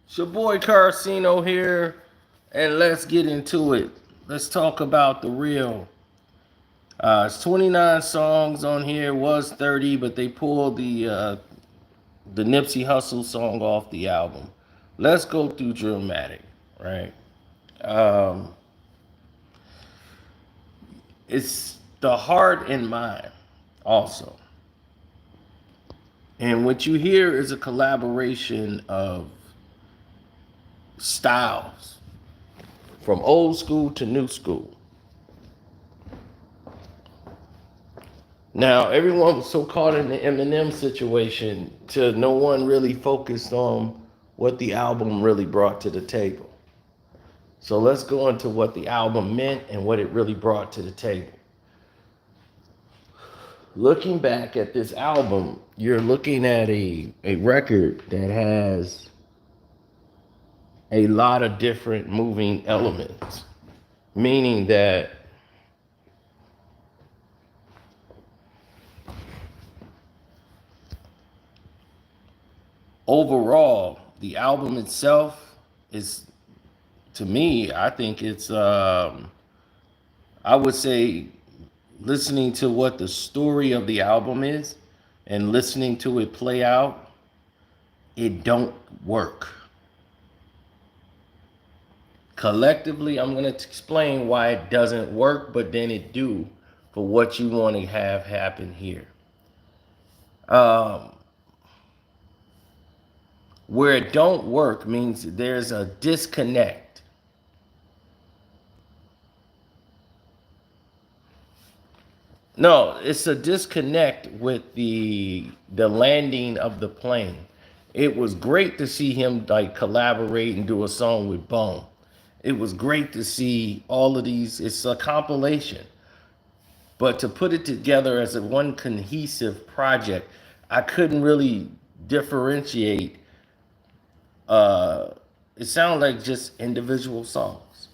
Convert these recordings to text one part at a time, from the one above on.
It's your boy Carcino here, and let's get into it. Let's talk about the real. It's 29 songs on here. Was 30, but they pulled the Nipsey Hussle song off the album. Let's go through Drillmatic, right? Um, it's the heart and mind, also. And what you hear is a collaboration of styles from old school to new school. Now, everyone was so caught in the Eminem situation to no one really focused on what the album really brought to the table. So let's go into what the album meant and what it really brought to the table. Looking back at this album, you're looking at a record that has a lot of different moving elements, meaning that overall, the album itself is, to me, I think it's, I would say, listening to what the story of the album is and listening to it play out, it don't work. Collectively, I'm going to explain why it doesn't work, but then it do for what you want to have happen here. Um, where it don't work means there's a disconnect. No, it's a disconnect with the landing of the plane. It was great to see him like collaborate and do a song with Bone. It was great to see all of these. It's a compilation, but to put it together as a one cohesive project, I couldn't really differentiate. Uh, it sounded like just individual songs,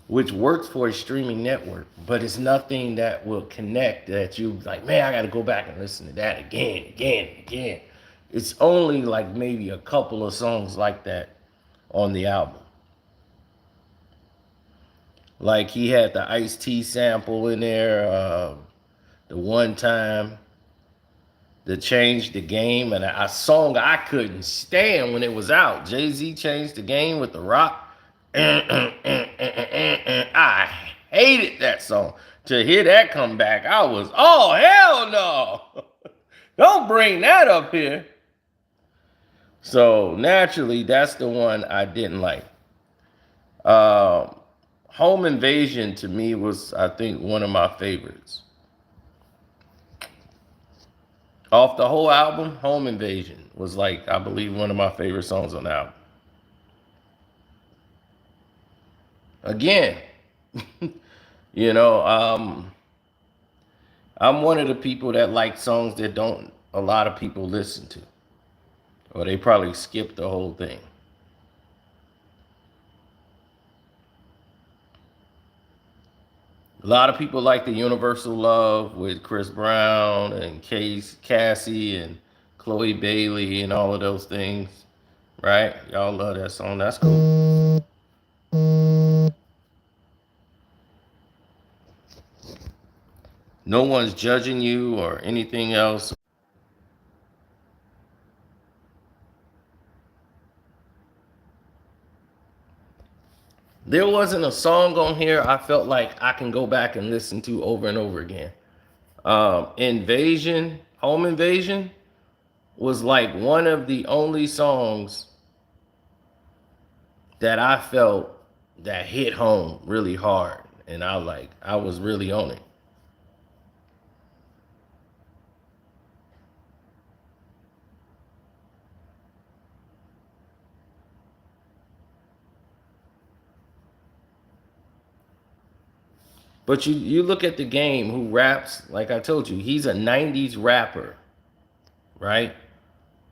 which works for a streaming network, but it's nothing that will connect that you like, man, I got to go back and listen to that again, again, again. It's only like maybe a couple of songs like that on the album. Like he had the iced tea sample in there, the one time, the Change the Game, and a song I couldn't stand when it was out. Jay-Z changed the game with The Rock. I hated that song. To hear that come back, I was, oh, hell no. Don't bring that up here. So naturally, that's the one I didn't like. Uh, Home Invasion to me was, I think, one of my favorites. Off the whole album, Home Invasion was like, I believe, one of my favorite songs on the album. Again, you know, I'm one of the people that like songs that don't a lot of people listen to, or they probably skip the whole thing. A lot of people like the Universal Love with Chris Brown and Cassie and Chloe Bailey and all of those things, right? Y'all love that song. That's cool. No one's judging you or anything else. There wasn't a song on here I felt like I can go back and listen to over and over again. Invasion, Home Invasion was like one of the only songs that I felt that hit home really hard. And I was really on it. But you look at the game who raps, like I told you, he's a 90s rapper, right?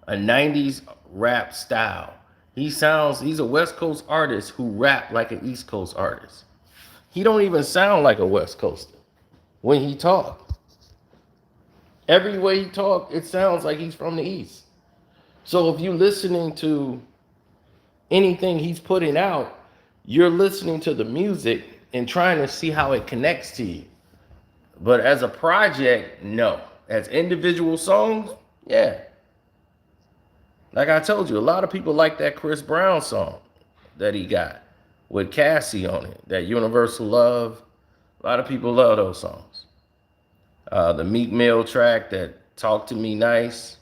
A 90s rap style. He's a West Coast artist who rap like an East Coast artist. He don't even sound like a West Coaster when he talk. Every way he talk, it sounds like he's from the East. So if you're listening to anything he's putting out, you're listening to the music and trying to see how it connects to you. But as a project, no. As individual songs, yeah. Like I told you, a lot of people like that Chris Brown song that he got with Cassie on it, that Universal Love. A lot of people love those songs. The Meek Mill track, that Talk to Me Nice.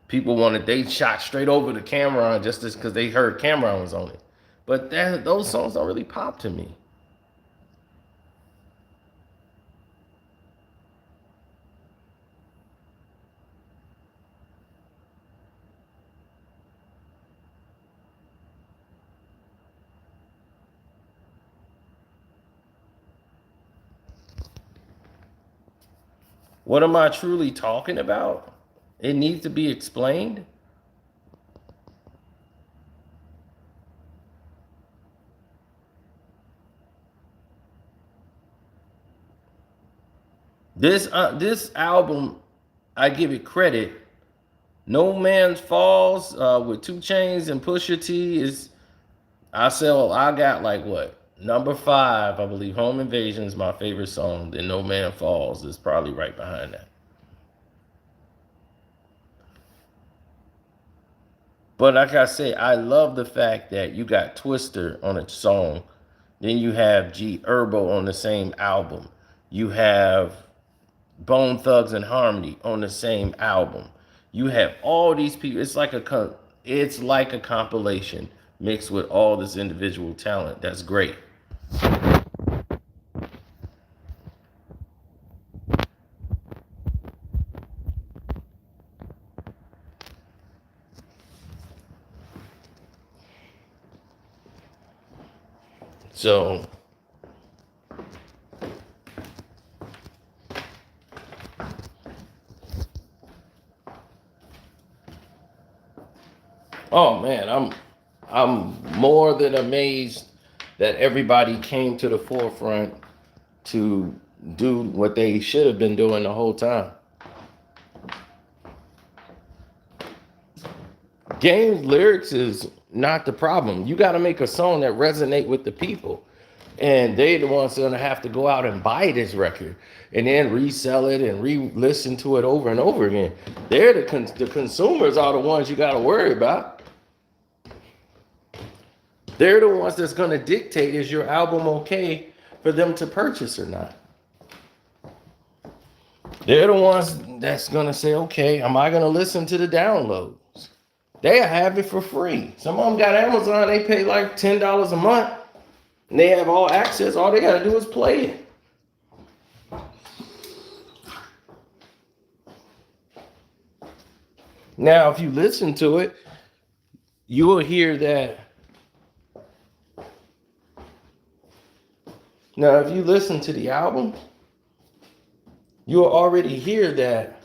People wanted, they shot straight over the Cameron just because they heard Cameron was on it. But those songs don't really pop to me. What am I truly talking about? It needs to be explained. This album, I give it credit. No Man's Falls with 2 Chainz and Pusha T is, I got like what, number 5, I believe. Home Invasion is my favorite song. Then No Man Falls is probably right behind that. But like I say, I love the fact that you got Twister on a song. Then you have G Herbo on the same album. You have Bone Thugs and Harmony on the same album. You have all these people. It's like a compilation mixed with all this individual talent. That's great. So oh man, I'm more than amazed that everybody came to the forefront to do what they should have been doing the whole time. Game's lyrics is not the problem. You got to make a song that resonate with the people. And they the ones that are gonna have to go out and buy this record and then resell it and re-listen to it over and over again. They're the consumers are the ones you got to worry about. They're the ones that's gonna dictate, is your album okay for them to purchase or not. They're the ones that's gonna say, okay, am I gonna listen to the downloads? They have it for free. Some of them got Amazon, they pay like $10 a month. And they have all access. All they got to do is play it. Now, if you listen to it, you will hear that. Now, if you listen to the album, you'll already hear that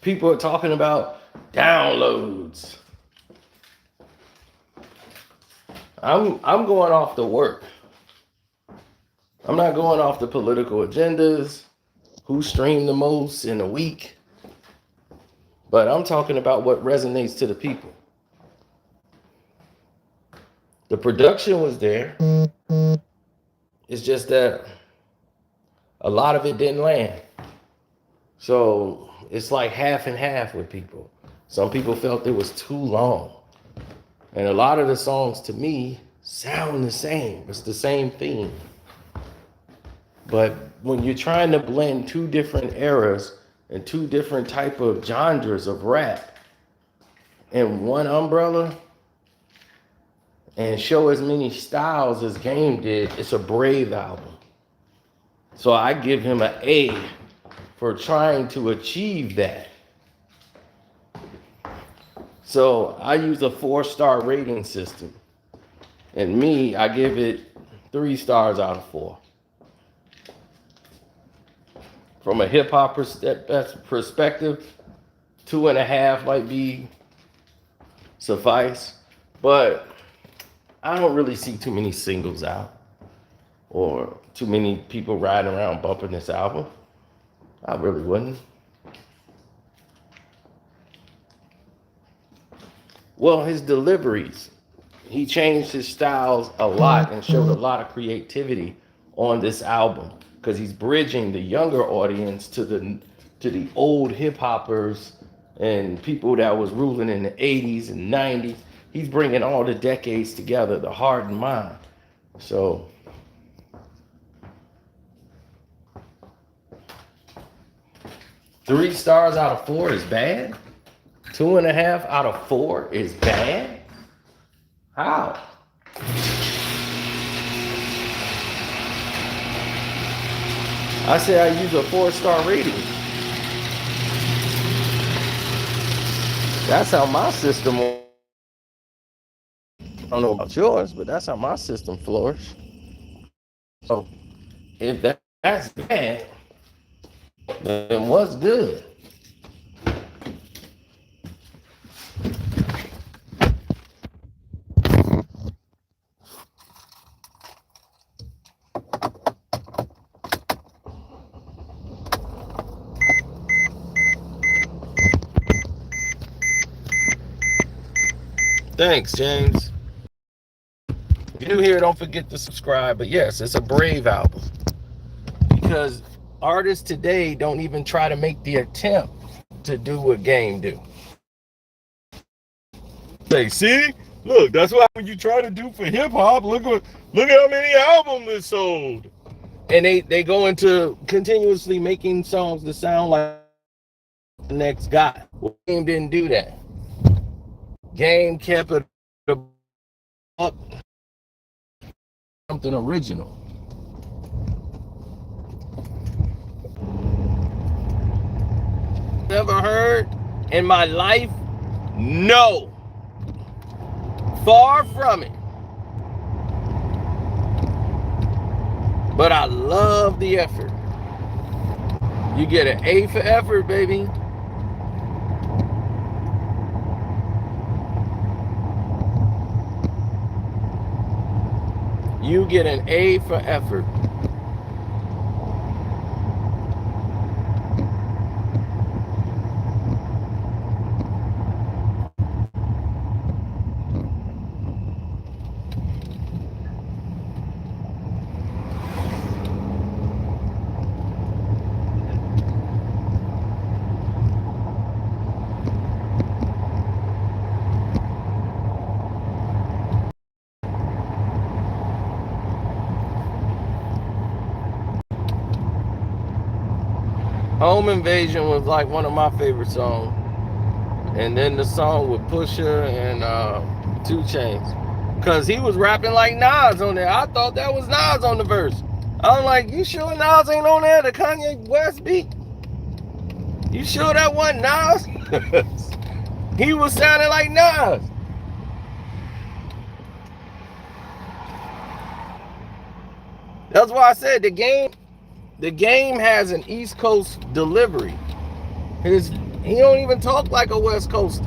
people are talking about downloads. I'm going off the work. I'm not going off the political agendas, who streamed the most in a week. But I'm talking about what resonates to the people. The production was there. It's just that a lot of it didn't land. So it's like half and half with people. Some people felt it was too long. And a lot of the songs to me sound the same. It's the same theme. But when you're trying to blend 2 different eras and 2 different type of genres of rap in one umbrella and show as many styles as Game did, it's a brave album. So I give him an A for trying to achieve that. So I use a 4-star rating system. And me, I give it 3 stars out of 4. From a hip hop perspective, 2.5 might be suffice. But I don't really see too many singles out. or too many people riding around bumping this album. I really wouldn't. Well, his deliveries, he changed his styles a lot and showed a lot of creativity on this album because he's bridging the younger audience to the old hip hoppers and people that was ruling in the 80s and 90s. He's bringing all the decades together, the heart and mind. So 3 stars out of 4 is bad. 2.5 out of 4 is bad. How? I say I use a 4-star rating. That's how my system. I don't know about yours, but that's how my system flourishes. So if that's bad, then what's good? Thanks, James. If you're new here, don't forget to subscribe. But yes, it's a brave album because artists today don't even try to make the attempt to do what Game do. Say, see, look, that's what you try to do for hip hop. Look how many albums it sold. And they go into continuously making songs that sound like the next guy. Well, Game didn't do that. Game kept it up, something original. Never heard in my life? No. Far from it. But I love the effort. You get an A for effort, baby. You get an A for effort. Home Invasion was like one of my favorite songs. And then the song with Pusha and 2 Chainz. Because he was rapping like Nas on there. I thought that was Nas on the verse. I'm like, you sure Nas ain't on there? The Kanye West beat? You sure that wasn't Nas? He was sounding like Nas. That's why I said the game has an East Coast delivery. He don't even talk like a West Coaster.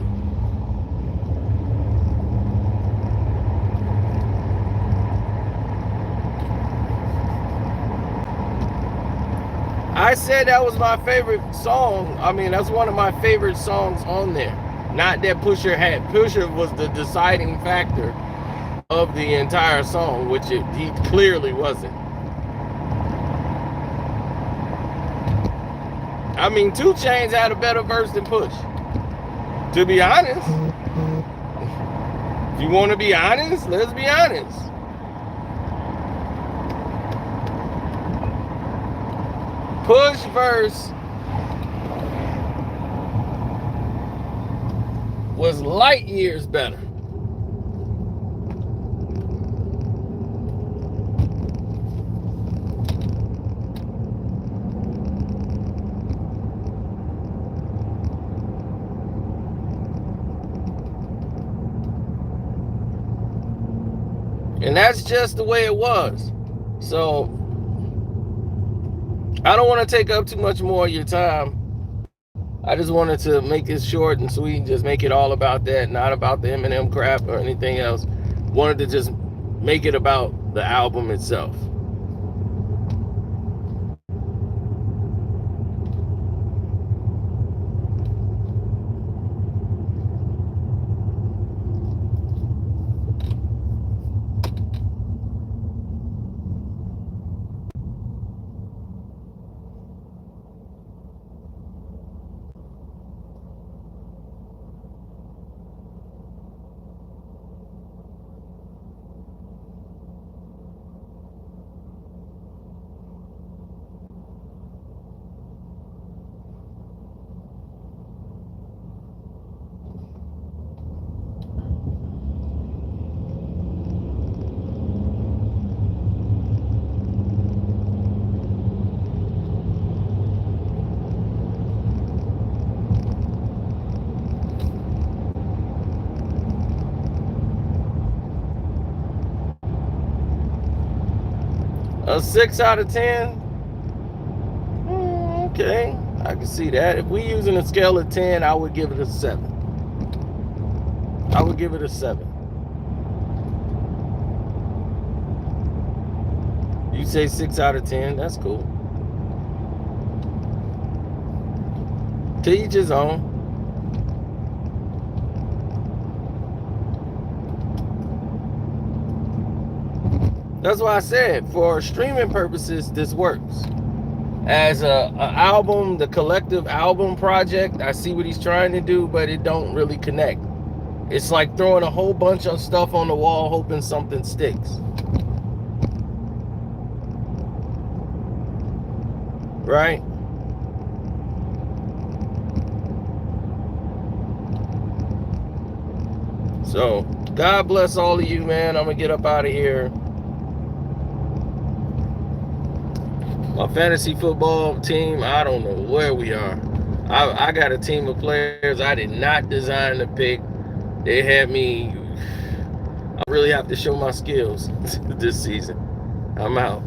I said that was my favorite song. I mean, that's one of my favorite songs on there. Not that Pusha had. Pusha was the deciding factor of the entire song, which he clearly wasn't. I mean, 2 Chainz had a better verse than Push. To be honest. If you want to be honest, let's be honest. Push verse was light years better. And that's just the way it was. So I don't want to take up too much more of your time. I just wanted to make it short and sweet, just make it all about that, not about the Eminem crap or anything else. Wanted to just make it about the album itself. A 6 out of 10? Okay, I can see that. If we using a scale of 10, I would give it a 7. I would give it a 7. You say 6 out of 10, that's cool. To each his own. That's why I said, for streaming purposes, this works. As a album, the collective album project, I see what he's trying to do, but it don't really connect. It's like throwing a whole bunch of stuff on the wall, hoping something sticks. Right? So, God bless all of you, man. I'm going to get up out of here. My fantasy football team, I don't know where we are. I got a team of players I did not design to pick. They had me. I really have to show my skills this season. I'm out.